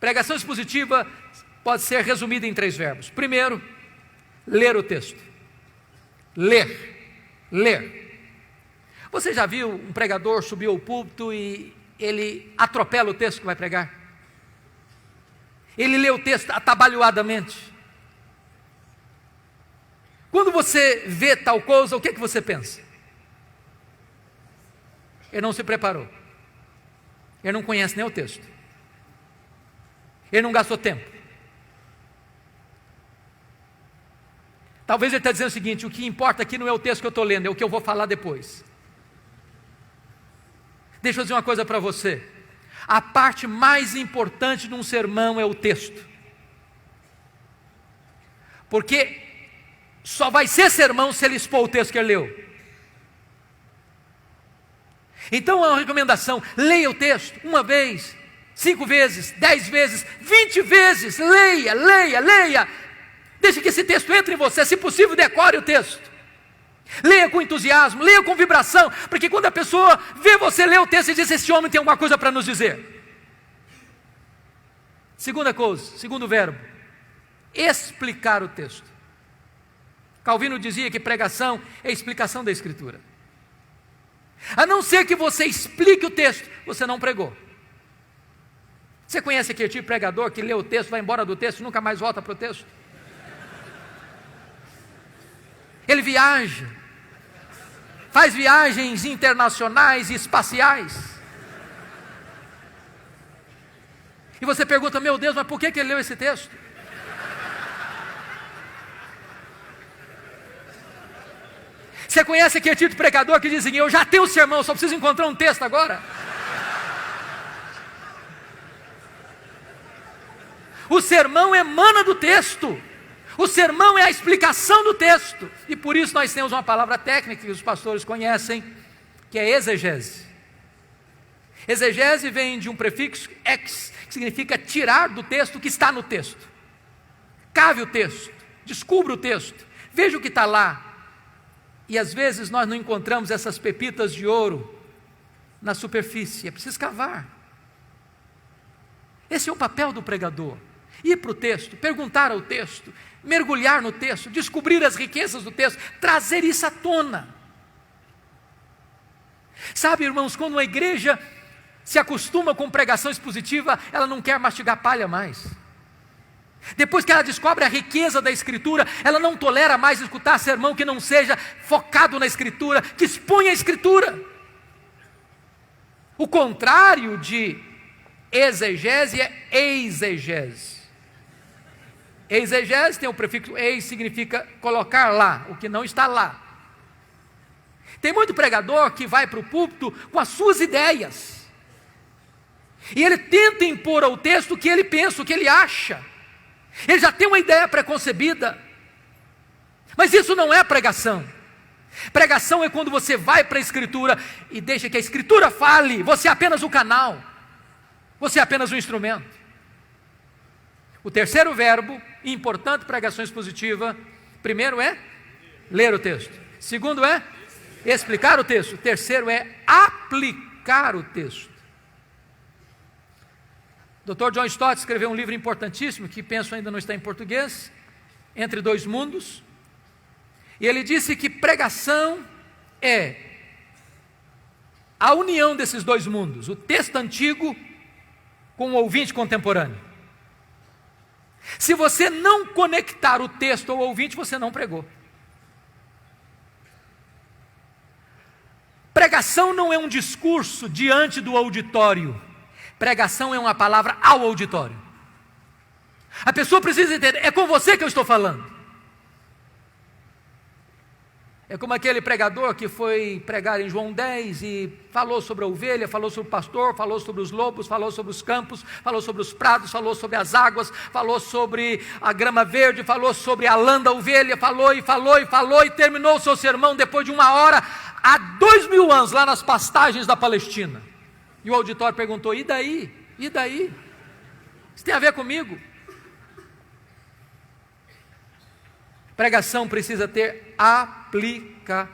Pregação expositiva pode ser resumida em 3 verbos. Primeiro, ler o texto. Ler. Você já viu um pregador subir ao púlpito e ele atropela o texto que vai pregar? Ele lê o texto atabalhoadamente. Quando você vê tal coisa, o que você pensa? Ele não se preparou. Ele não conhece nem o texto. Ele não gastou tempo. Talvez ele está dizendo o seguinte: o que importa aqui não é o texto que eu estou lendo, é o que eu vou falar depois. Deixa eu dizer uma coisa para você. A parte mais importante de um sermão é o texto. Porque só vai ser sermão se ele expor o texto que ele leu. Então é uma recomendação: leia o texto 1 vez, 5 vezes, 10 vezes, 20 vezes. Leia. Deixe que esse texto entre em você. Se possível, decore o texto. Leia com entusiasmo, leia com vibração, porque quando a pessoa vê você ler o texto e diz: esse homem tem alguma coisa para nos dizer. Segunda coisa, segundo verbo, explicar o texto. Calvino dizia que pregação é explicação da Escritura. A não ser que você explique o texto, você não pregou. Você conhece aquele tipo de pregador que lê o texto, vai embora do texto e nunca mais volta para o texto? Ele viaja, faz viagens internacionais e espaciais. E você pergunta: meu Deus, mas por que ele leu esse texto? Você conhece aquele tipo de pregador que diz assim: eu já tenho o sermão, só preciso encontrar um texto agora? O sermão emana do texto. O sermão é a explicação do texto. E por isso nós temos uma palavra técnica que os pastores conhecem, que é exegese. Exegese vem de um prefixo ex, que significa tirar do texto o que está no texto. Cave o texto, descubra o texto, veja o que está lá. E às vezes nós não encontramos essas pepitas de ouro na superfície, é preciso cavar. Esse é o papel do pregador: ir para o texto, perguntar ao texto, mergulhar no texto, descobrir as riquezas do texto, trazer isso à tona. Sabe, irmãos, quando uma igreja se acostuma com pregação expositiva, ela não quer mastigar palha mais. Depois que ela descobre a riqueza da Escritura, ela não tolera mais escutar sermão que não seja focado na Escritura, que exponha a Escritura. O contrário de exegese é exegese. Exegese tem o prefixo eis, significa colocar lá, o que não está lá. Tem muito pregador que vai para o púlpito com as suas ideias, e ele tenta impor ao texto o que ele pensa, o que ele acha. Ele já tem uma ideia preconcebida, mas isso não é pregação. Pregação é quando você vai para a Escritura e deixa que a Escritura fale, você é apenas o canal, você é apenas o instrumento. O terceiro verbo, importante pregação expositiva: primeiro é ler o texto, segundo é explicar o texto, terceiro é aplicar o texto. Dr. John Stott escreveu um livro importantíssimo, que penso ainda não está em português, Entre Dois Mundos, e ele disse que pregação é a união desses dois mundos, o texto antigo com o ouvinte contemporâneo. Se você não conectar o texto ao ouvinte, você não pregou. Pregação não é um discurso diante do auditório. Pregação é uma palavra ao auditório. A pessoa precisa entender: é com você que eu estou falando. É como aquele pregador que foi pregar em João 10 e falou sobre a ovelha, falou sobre o pastor, falou sobre os lobos, falou sobre os campos, falou sobre os prados, falou sobre as águas, falou sobre a grama verde, falou sobre a lã da ovelha, falou e terminou o seu sermão depois de 1 hora, há 2000 anos, lá nas pastagens da Palestina. E o auditório perguntou: e daí? E daí? Isso tem a ver comigo? Pregação precisa ter aplicação.